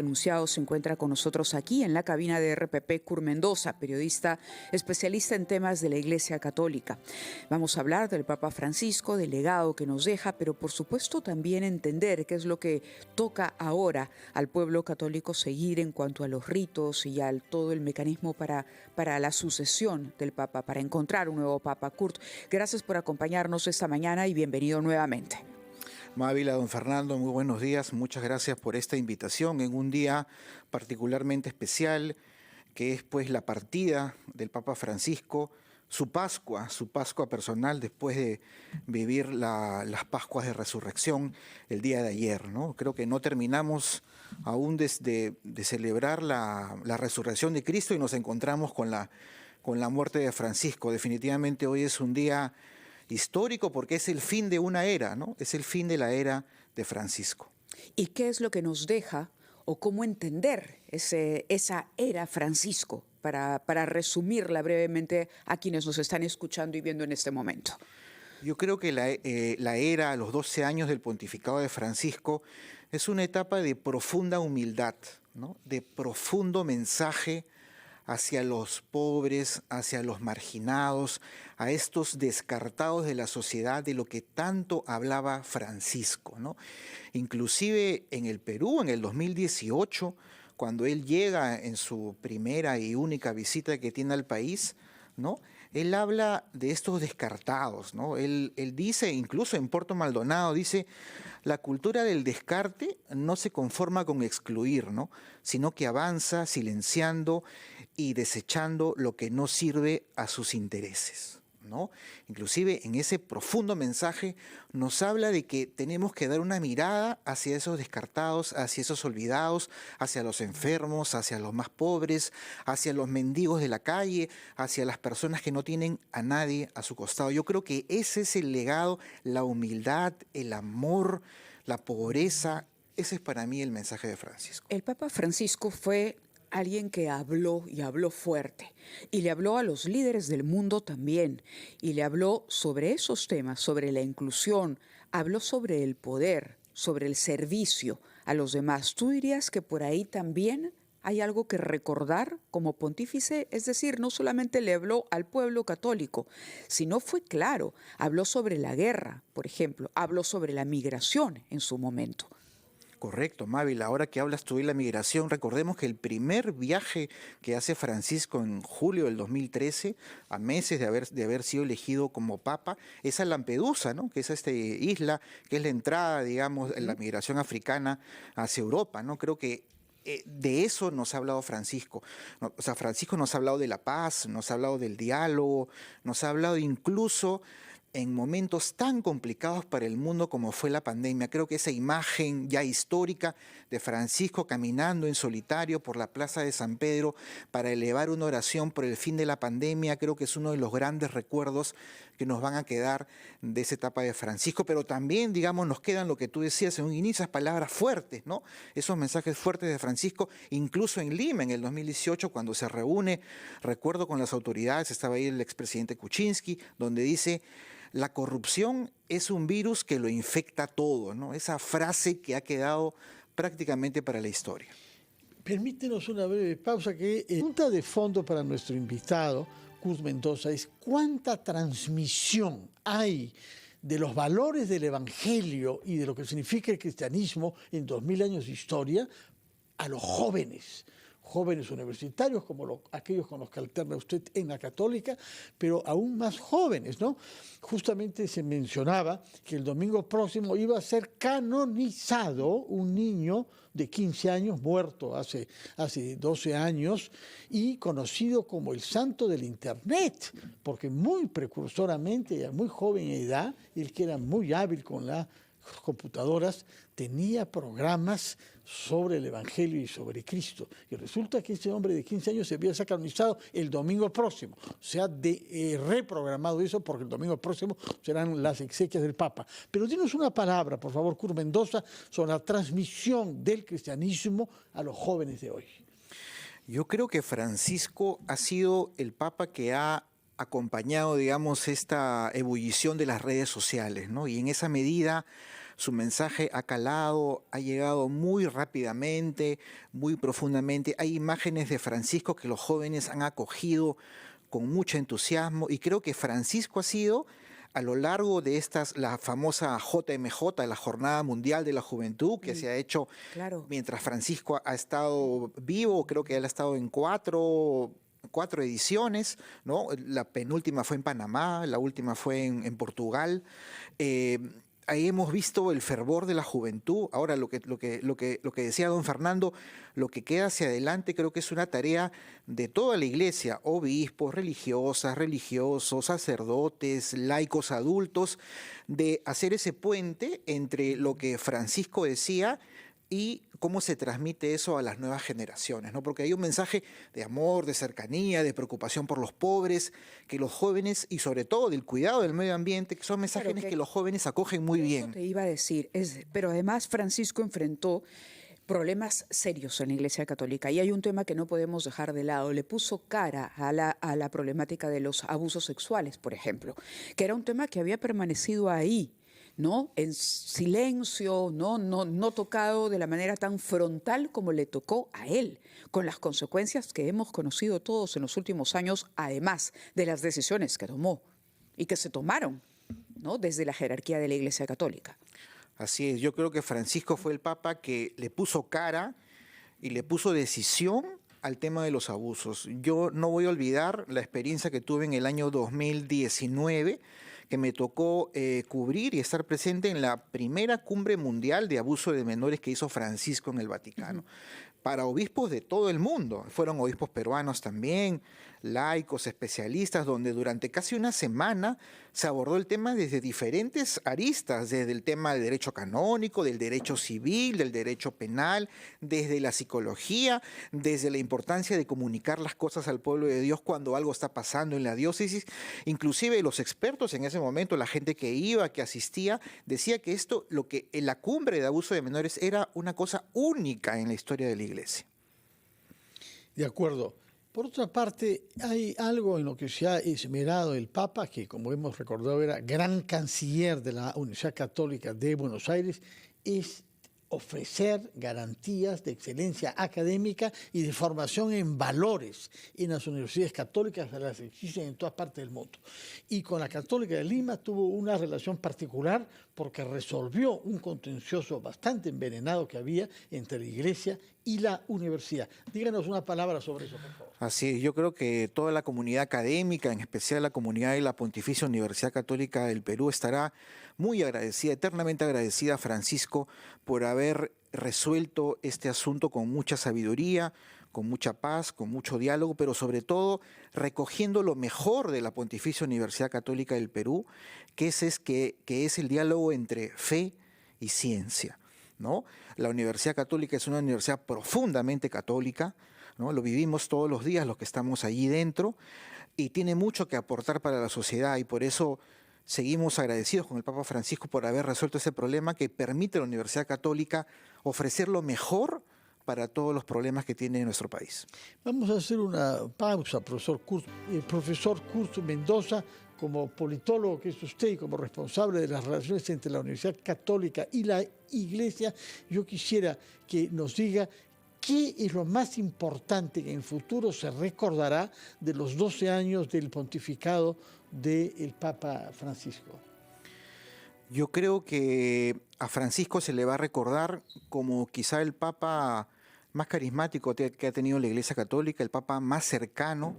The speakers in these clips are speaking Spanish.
Enunciado se encuentra con nosotros aquí en la cabina de RPP Kur Mendoza, periodista especialista en temas de la Iglesia Católica. Vamos a hablar del Papa Francisco, del legado que nos deja, pero por supuesto también entender qué es lo que toca ahora al pueblo católico seguir en cuanto a los ritos y a todo el mecanismo para la sucesión del Papa, para encontrar un nuevo Papa. Kurt, gracias por acompañarnos esta mañana y bienvenido nuevamente. Mávila, don Fernando, muy buenos días. Muchas gracias por esta invitación en un día particularmente especial, que es pues la partida del Papa Francisco, su Pascua personal después de vivir las Pascuas de Resurrección el día de ayer, ¿no? Creo que no terminamos aún de celebrar la resurrección de Cristo y nos encontramos con la muerte de Francisco. Definitivamente hoy es un día histórico porque es el fin de una era, ¿no? Es el fin de la era de Francisco. ¿Y qué es lo que nos deja o cómo entender esa era Francisco para resumirla brevemente a quienes nos están escuchando y viendo en este momento? Yo creo que la era, los 12 años del pontificado de Francisco, es una etapa de profunda humildad, ¿no? De profundo mensaje hacia los pobres, hacia los marginados, a estos descartados de la sociedad, de lo que tanto hablaba Francisco, ¿no? Inclusive en el Perú, en el 2018, cuando él llega en su primera y única visita que tiene al país, ¿no? Él habla de estos descartados, ¿no? Él dice, incluso en Puerto Maldonado, dice, la cultura del descarte no se conforma con excluir, ¿no? Sino que avanza silenciando y desechando lo que no sirve a sus intereses, ¿no? Inclusive en ese profundo mensaje nos habla de que tenemos que dar una mirada hacia esos descartados, hacia esos olvidados, hacia los enfermos, hacia los más pobres, hacia los mendigos de la calle, hacia las personas que no tienen a nadie a su costado. Yo creo que ese es el legado, la humildad, el amor, la pobreza. Ese es para mí el mensaje de Francisco. El Papa Francisco fue alguien que habló y habló fuerte, y le habló a los líderes del mundo también, y le habló sobre esos temas, sobre la inclusión, habló sobre el poder, sobre el servicio a los demás. ¿Tú dirías que por ahí también hay algo que recordar como pontífice? Es decir, no solamente le habló al pueblo católico, sino fue claro, habló sobre la guerra, por ejemplo, habló sobre la migración en su momento. Correcto, Mávila. Ahora que hablas tú de la migración, recordemos que el primer viaje que hace Francisco en julio del 2013, a meses de haber sido elegido como papa, es a Lampedusa, ¿no? Que es esta isla, que es la entrada, digamos, de la migración africana hacia Europa, ¿no? Creo que de eso nos ha hablado Francisco. O sea, Francisco nos ha hablado de la paz, nos ha hablado del diálogo, nos ha hablado incluso en momentos tan complicados para el mundo como fue la pandemia. Creo que esa imagen ya histórica de Francisco caminando en solitario por la Plaza de San Pedro para elevar una oración por el fin de la pandemia, creo que es uno de los grandes recuerdos que nos van a quedar de esa etapa de Francisco, pero también, digamos, nos quedan lo que tú decías en un inicio, esas palabras fuertes, ¿no? Esos mensajes fuertes de Francisco, incluso en Lima, en el 2018, cuando se reúne, recuerdo con las autoridades, estaba ahí el expresidente Kuczynski, donde dice: la corrupción es un virus que lo infecta todo, ¿no? Esa frase que ha quedado prácticamente para la historia. Permítenos una breve pausa que pregunta de fondo para nuestro invitado, Kurt Mendoza, es cuánta transmisión hay de los valores del Evangelio y de lo que significa el cristianismo en 2000 años de historia a los jóvenes universitarios, como aquellos con los que alterna usted en la Católica, pero aún más jóvenes, ¿no? Justamente se mencionaba que el domingo próximo iba a ser canonizado un niño de 15 años, muerto hace 12 años, y conocido como el santo del Internet, porque muy precursoramente y a muy joven edad, él que era muy hábil con las computadoras, tenía programas sobre el Evangelio y sobre Cristo. Y resulta que ese hombre de 15 años se había canonizado el domingo próximo. Se ha reprogramado eso porque el domingo próximo serán las exequias del Papa. Pero dinos una palabra, por favor, Kurt Mendoza, sobre la transmisión del cristianismo a los jóvenes de hoy. Yo creo que Francisco ha sido el Papa que ha acompañado, digamos, esta ebullición de las redes sociales, ¿no? Y en esa medida Su mensaje ha calado, ha llegado muy rápidamente, muy profundamente. Hay imágenes de Francisco que los jóvenes han acogido con mucho entusiasmo y creo que Francisco ha sido a lo largo de la famosa JMJ, la Jornada Mundial de la Juventud, que se ha hecho Claro. mientras Francisco ha estado vivo, creo que él ha estado en cuatro ediciones, ¿no? La penúltima fue en Panamá, la última fue en Portugal. Eh, Ahí hemos visto el fervor de la juventud. Ahora, lo que decía don Fernando, lo que queda hacia adelante creo que es una tarea de toda la iglesia, obispos, religiosas, religiosos, sacerdotes, laicos, adultos, de hacer ese puente entre lo que Francisco decía y cómo se transmite eso a las nuevas generaciones, ¿no? Porque hay un mensaje de amor, de cercanía, de preocupación por los pobres, que los jóvenes, y sobre todo del cuidado del medio ambiente, que son mensajes que los jóvenes acogen muy Eso bien. te iba a decir, pero además Francisco enfrentó problemas serios en la Iglesia Católica y hay un tema que no podemos dejar de lado. Le puso cara a la problemática de los abusos sexuales, por ejemplo, que era un tema que había permanecido ahí, ¿no? En silencio, no tocado de la manera tan frontal como le tocó a él, con las consecuencias que hemos conocido todos en los últimos años, además de las decisiones que tomó y que se tomaron, ¿no? Desde la jerarquía de la Iglesia Católica. Así es, yo creo que Francisco fue el Papa que le puso cara y le puso decisión al tema de los abusos. Yo no voy a olvidar la experiencia que tuve en el año 2019, que me tocó cubrir y estar presente en la primera cumbre mundial de abuso de menores que hizo Francisco en el Vaticano. Para obispos de todo el mundo, fueron obispos peruanos también, laicos, especialistas, donde durante casi una semana se abordó el tema desde diferentes aristas, desde el tema del derecho canónico, del derecho civil, del derecho penal, desde la psicología, desde la importancia de comunicar las cosas al pueblo de Dios cuando algo está pasando en la diócesis. Inclusive los expertos en ese momento, la gente que iba, que asistía, decía que esto, lo que en la cumbre de abuso de menores era una cosa única en la historia de la Iglesia. De acuerdo. Por otra parte, hay algo en lo que se ha esmerado el Papa, que como hemos recordado era gran canciller de la Universidad Católica de Buenos Aires, es ofrecer garantías de excelencia académica y de formación en valores en las universidades católicas, las existen en todas partes del mundo. Y con la Católica de Lima tuvo una relación particular porque resolvió un contencioso bastante envenenado que había entre la Iglesia y la universidad. Díganos una palabra sobre eso, por favor. Así es, yo creo que toda la comunidad académica, en especial la comunidad de la Pontificia Universidad Católica del Perú, estará muy agradecida, eternamente agradecida a Francisco por haber resuelto este asunto con mucha sabiduría, con mucha paz, con mucho diálogo, pero sobre todo recogiendo lo mejor de la Pontificia Universidad Católica del Perú, que es el diálogo entre fe y ciencia, ¿no? La Universidad Católica es una universidad profundamente católica, ¿no? Lo vivimos todos los días los que estamos allí dentro y tiene mucho que aportar para la sociedad y por eso seguimos agradecidos con el Papa Francisco por haber resuelto ese problema que permite a la Universidad Católica ofrecer lo mejor para todos los problemas que tiene nuestro país. Vamos a hacer una pausa, profesor Curto Mendoza, como politólogo que es usted y como responsable de las relaciones entre la Universidad Católica y la Iglesia. Yo quisiera que nos diga qué es lo más importante que en el futuro se recordará de los 12 años del pontificado del Papa Francisco. Yo creo que a Francisco se le va a recordar como quizá el Papa más carismático que ha tenido la Iglesia Católica, el Papa más cercano,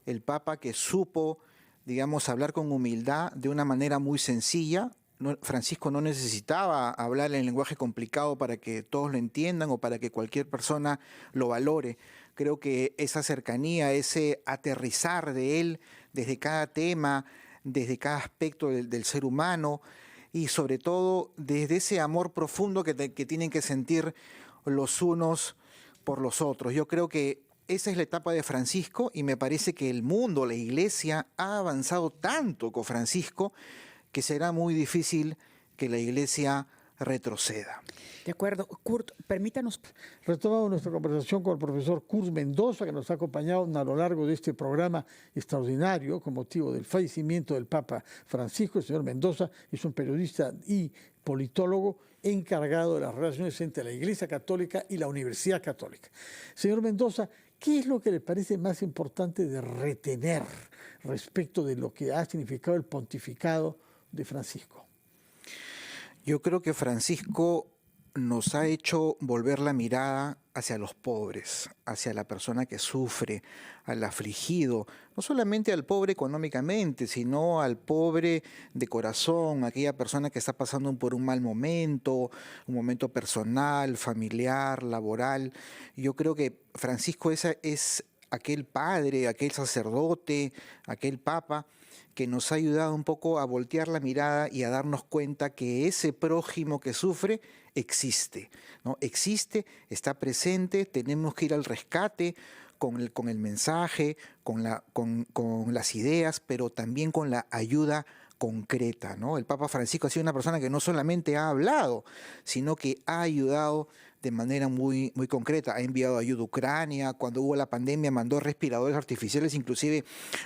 el Papa que supo, digamos, hablar con humildad de una manera muy sencilla. Francisco no necesitaba hablar en lenguaje complicado para que todos lo entiendan o para que cualquier persona lo valore. Creo que esa cercanía, ese aterrizar de él desde cada tema, desde cada aspecto del ser humano y sobre todo desde ese amor profundo que tienen que sentir los unos por los otros. Yo creo que esa es la etapa de Francisco y me parece que el mundo, la Iglesia, ha avanzado tanto con Francisco que será muy difícil que la Iglesia retroceda. De acuerdo. Kurt, permítanos. Retomamos nuestra conversación con el profesor Kurt Mendoza, que nos ha acompañado a lo largo de este programa extraordinario con motivo del fallecimiento del Papa Francisco. El señor Mendoza es un periodista y politólogo encargado de las relaciones entre la Iglesia Católica y la Universidad Católica. Señor Mendoza, ¿qué es lo que le parece más importante de retener respecto de lo que ha significado el pontificado de Francisco? Yo creo que Francisco nos ha hecho volver la mirada hacia los pobres, hacia la persona que sufre, al afligido, no solamente al pobre económicamente, sino al pobre de corazón, aquella persona que está pasando por un mal momento, un momento personal, familiar, laboral. Yo creo que Francisco es aquel padre, aquel sacerdote, aquel papa que nos ha ayudado un poco a voltear la mirada y a darnos cuenta que ese prójimo que sufre existe, ¿no? Existe, está presente, tenemos que ir al rescate con el mensaje, con las ideas, pero también con la ayuda concreta, ¿no? El Papa Francisco ha sido una persona que no solamente ha hablado, sino que ha ayudado de manera muy, muy concreta. Ha enviado ayuda a Ucrania, cuando hubo la pandemia mandó respiradores artificiales inclusive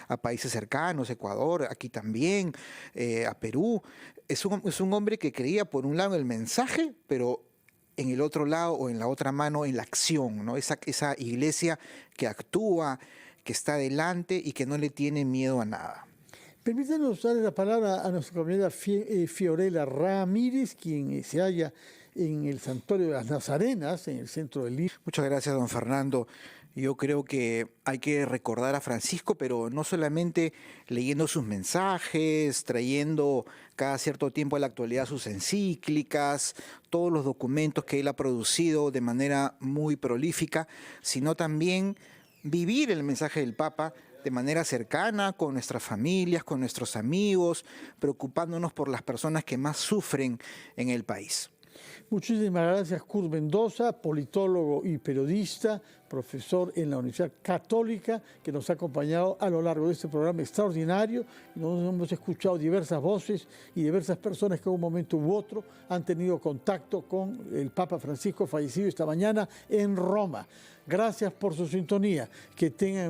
a países cercanos, Ecuador, aquí también, a Perú. Es un hombre que creía por un lado en el mensaje, pero en el otro lado o en la otra mano en la acción, ¿no? Esa iglesia que actúa, que está adelante y que no le tiene miedo a nada. Permítanos darle la palabra a nuestra compañera Fiorella Ramírez, quien se halla en el Santuario de las Nazarenas, en el centro del Lima. Muchas gracias, don Fernando. Yo creo que hay que recordar a Francisco, pero no solamente leyendo sus mensajes, trayendo cada cierto tiempo a la actualidad sus encíclicas, todos los documentos que él ha producido de manera muy prolífica, sino también vivir el mensaje del Papa de manera cercana, con nuestras familias, con nuestros amigos, preocupándonos por las personas que más sufren en el país. Muchísimas gracias, Kurt Mendoza, politólogo y periodista, profesor en la Universidad Católica, que nos ha acompañado a lo largo de este programa extraordinario. Nos hemos escuchado diversas voces y diversas personas que en un momento u otro han tenido contacto con el Papa Francisco, fallecido esta mañana en Roma. Gracias por su sintonía. Que tengan